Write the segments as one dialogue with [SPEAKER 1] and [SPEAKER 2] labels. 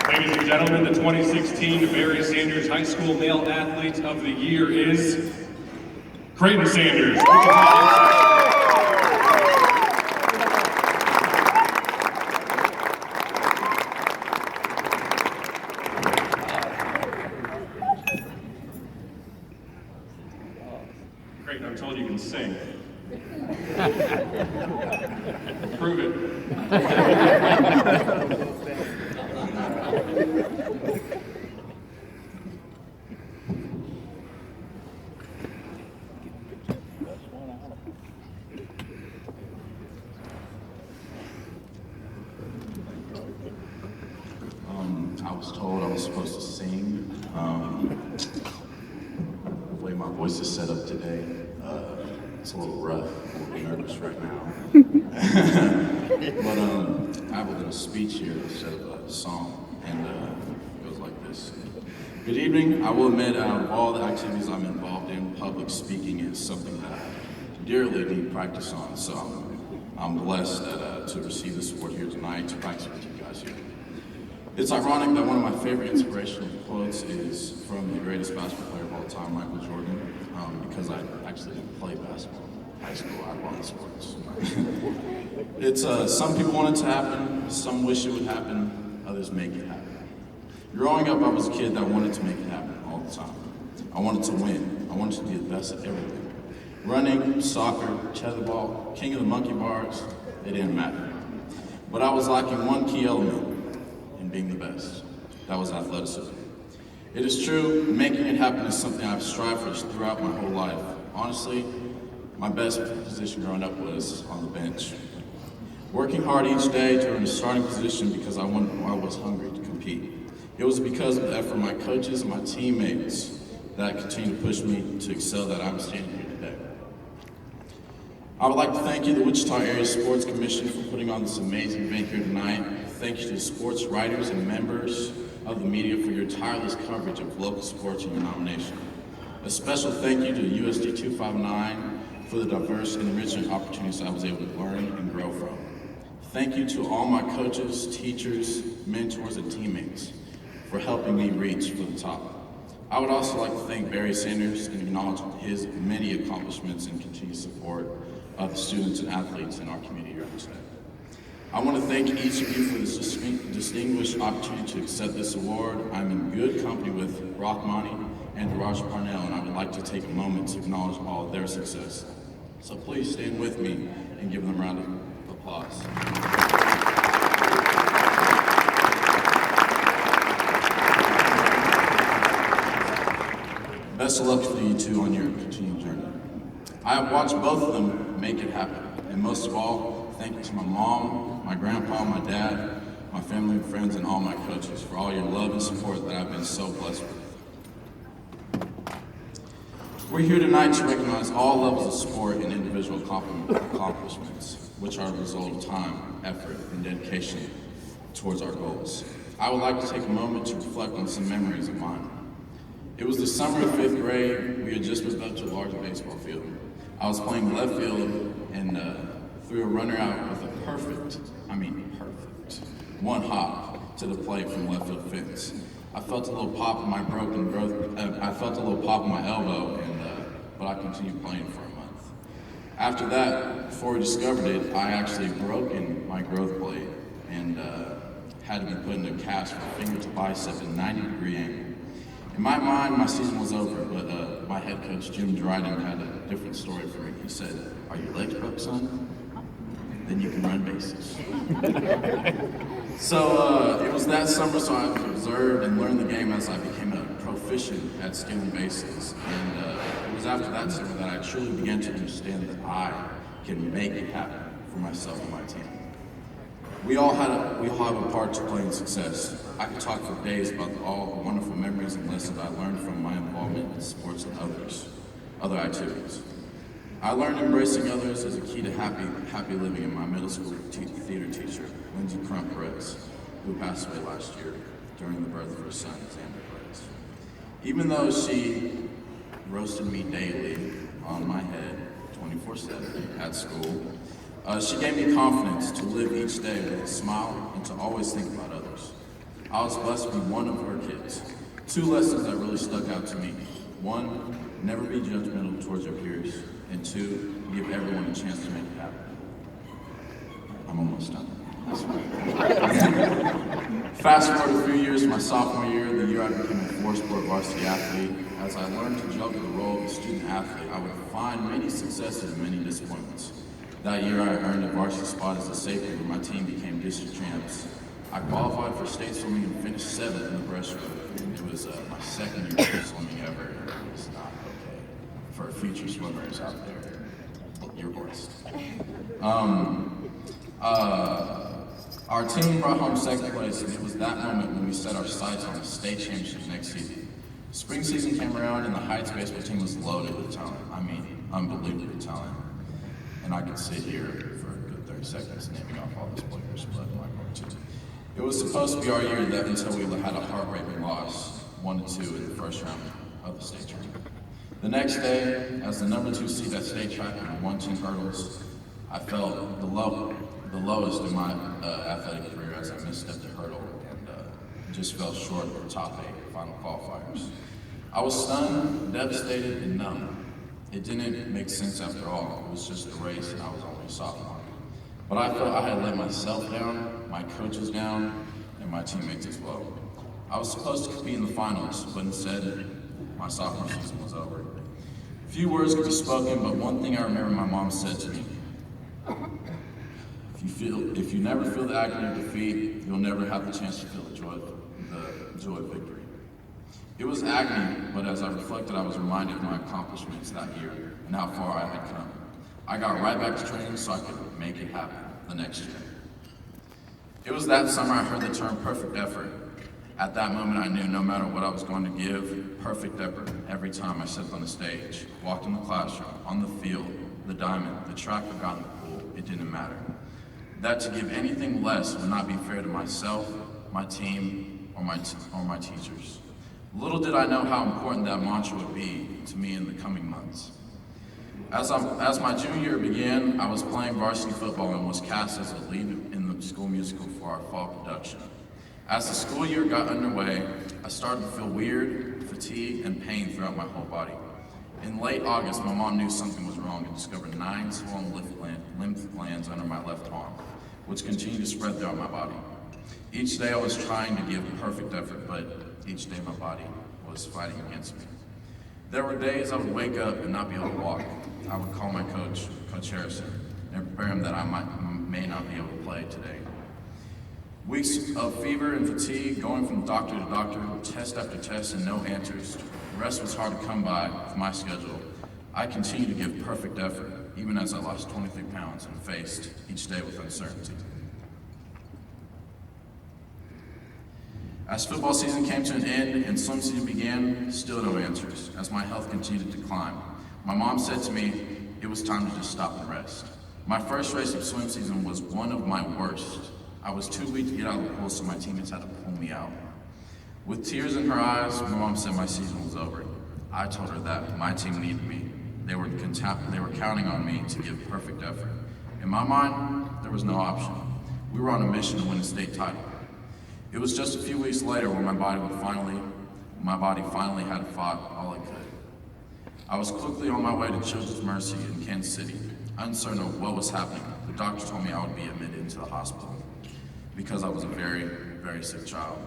[SPEAKER 1] Ladies and gentlemen, the 2016 Barry Sanders High School Male Athlete of the Year is Creighton Sanders. Creighton, I'm told you can sing. Prove it.
[SPEAKER 2] I was told I was supposed to sing. The way my voice is set up today, it's a little rough. I'm a little nervous right now. But I have a little speech here instead of a song, and it goes like this. Good evening. I will admit, out of all the activities I'm involved in, public speaking is something that I dearly need practice on. So I'm blessed to receive this award here tonight to practice with you guys here. It's ironic that one of my favorite inspirational quotes is from the greatest basketball player of all time, Michael Jordan, because I actually didn't play basketball in high school. I won sports. It's some people want it to happen, some wish it would happen, others make it happen. Growing up, I was a kid that wanted to make it happen all the time. I wanted to win. I wanted to be the best at everything. Running, soccer, tetherball, king of the monkey bars, it didn't matter. But I was lacking one key element in being the best. That was athleticism. It is true, making it happen is something I've strived for throughout my whole life. Honestly, my best position growing up was on the bench. Working hard each day to earn a starting position because I was hungry to compete. It was because of the effort of my coaches and my teammates that continue to push me to excel that I'm standing here today. I would like to thank you, the Wichita Area Sports Commission, for putting on this amazing event here tonight. Thank you to the sports writers and members of the media for your tireless coverage of local sports and your nomination. A special thank you to USD 259 for the diverse and enriching opportunities I was able to learn and grow from. Thank you to all my coaches, teachers, mentors, and teammates for helping me reach for the top. I would also like to thank Barry Sanders and acknowledge his many accomplishments and continued support of the students and athletes in our community here today. I want to thank each of you for this distinguished opportunity to accept this award. I'm in good company with Rockmani and Raj Parnell, and I would like to take a moment to acknowledge all of their success. So please stand with me and give them a round of applause. Best of luck to you two on your continued journey. I have watched both of them make it happen, and most of all, thank you to my mom, my grandpa, my dad, my family and friends, and all my coaches for all your love and support that I've been so blessed with. We're here tonight to recognize all levels of sport and individual accomplishments, which are the result of time, effort, and dedication towards our goals. I would like to take a moment to reflect on some memories of mine. It was the summer of 5th grade. We had just moved up to a larger baseball field. I was playing left field and threw a runner out with a perfect one hop to the plate from left field fence. I felt a little pop in my elbow, but I continued playing for a month. After that, before we discovered it, I actually broken my growth plate and had to be put in a cast from finger to bicep at 90-degree angle. In my mind, my season was over, but my head coach, Jim Dryden, had a different story for me. He said, "Are your legs broke, son? Then you can run bases." So it was that summer, so I observed and learned the game as I became a proficient at stealing bases. And it was after that summer that I truly began to understand that I can make it happen for myself and my team. We all have a part to play in success. I could talk for days about all the wonderful memories and lessons I learned from my involvement in sports and other activities. I learned embracing others is a key to happy living in my middle school theater teacher, Lindsay Crump Perez, who passed away last year during the birth of her son, Xander Perez. Even though she roasted me daily on my head, 24/7 at school, she gave me confidence to live each day with a smile and to always think about others. I was blessed to be one of her kids. Two lessons that really stuck out to me. One, never be judgmental towards your peers. And two, give everyone a chance to make it happen. I'm almost done. Fast forward a few years to my sophomore year, the year I became a four-sport varsity athlete. As I learned to juggle the role of a student athlete, I would find many successes and many disappointments. That year, I earned a varsity spot as a safety when my team became district champs. I qualified for state swimming and finished 7th in the breaststroke. It was my second year of swimming ever, and it was not okay. For future swimmers out there, you're blessed. Our team brought home second place, and it was that moment when we set our sights on the state championship next season. Spring season came around, and the Heights baseball team was loaded with talent. I mean, unbelievable talent. And I could sit here for a good 30 seconds naming off all those players, but I'm not going to. It was supposed to be our year that until we had a heartbreaking loss, 1-2 in the first round of the state tournament. The next day, as the number 2 seed at state track and won 10 hurdles, I felt the lowest in my athletic career as I misstepped a hurdle and just fell short of the top 8 final qualifiers. I was stunned, devastated, and numb. It didn't make sense after all. It was just a race and I was only a sophomore. But I felt I had let myself down, my coaches down, and my teammates as well. I was supposed to compete in the finals, but instead, my sophomore season was over. Few words could be spoken, but one thing I remember my mom said to me: if you never feel the agony of defeat, you'll never have the chance to feel the joy of victory. It was agony, but as I reflected, I was reminded of my accomplishments that year and how far I had come. I got right back to training so I could make it happen the next year. It was that summer I heard the term perfect effort. At that moment, I knew no matter what I was going to give, perfect effort every time I stepped on the stage, walked in the classroom, on the field, the diamond, the track, or got in the pool. It didn't matter. That to give anything less would not be fair to myself, my team, or my teachers. Little did I know how important that mantra would be to me in the coming months. As my junior year began, I was playing varsity football and was cast as a lead in the school musical for our fall production. As the school year got underway, I started to feel weird, fatigue, and pain throughout my whole body. In late August, my mom knew something was wrong and discovered 9 swollen lymph glands under my left arm, which continued to spread throughout my body. Each day I was trying to give perfect effort, but each day my body was fighting against me. There were days I would wake up and not be able to walk. I would call my coach, Coach Harrison, and prepare him that I may not be able to play today. Weeks of fever and fatigue, going from doctor to doctor, test after test, and no answers. Rest was hard to come by with my schedule. I continued to give perfect effort, even as I lost 23 pounds and faced each day with uncertainty. As football season came to an end and swim season began, still no answers, as my health continued to decline. My mom said to me, it was time to just stop and rest. My first race of swim season was one of my worst. I was too weak to get out of the pool, so my teammates had to pull me out. With tears in her eyes, my mom said my season was over. I told her that my team needed me. They were counting on me to give perfect effort. In my mind, there was no option. We were on a mission to win a state title. It was just a few weeks later when my body finally had fought all it could. I was quickly on my way to Children's Mercy in Kansas City. Uncertain of what was happening, the doctor told me I would be admitted into the hospital because I was a very, very sick child.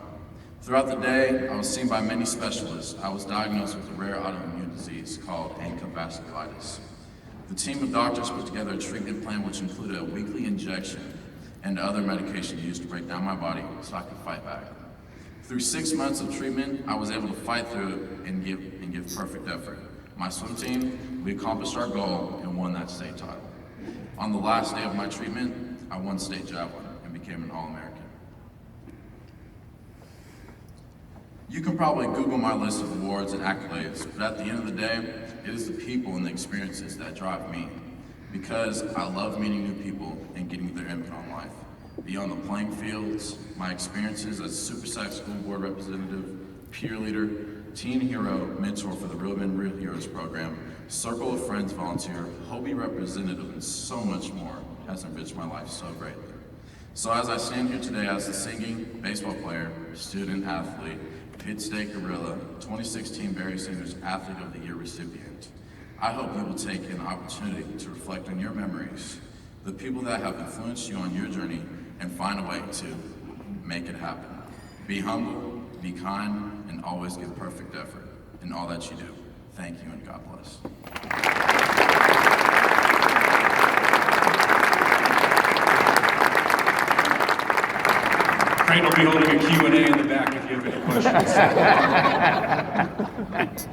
[SPEAKER 2] Throughout the day, I was seen by many specialists. I was diagnosed with a rare autoimmune disease called ANCA vasculitis. The team of doctors put together a treatment plan which included a weekly injection and other medication used to break down my body so I could fight back. Through 6 months of treatment, I was able to fight through it and give perfect effort. My swim team, we accomplished our goal and won that state title. On the last day of my treatment, I won state javelin and became an All-American. You can probably Google my list of awards and accolades, but at the end of the day, it is the people and the experiences that drive me. Because I love meeting new people and getting their input on life. Beyond the playing fields, my experiences as Super Sac School Board Representative, peer leader, teen hero, mentor for the Real Men Real Heroes program, Circle of Friends volunteer, Hobie representative, and so much more has enriched my life so greatly. So as I stand here today as a singing baseball player, student athlete, Pitt State Gorilla, 2016 Barry Sanders Athlete of the Year recipient, I hope you will take an opportunity to reflect on your memories, the people that have influenced you on your journey, and find a way to make it happen. Be humble, be kind, and always give perfect effort in all that you do. Thank you and God bless.
[SPEAKER 1] Creighton will be holding a Q&A in the back if you have any questions.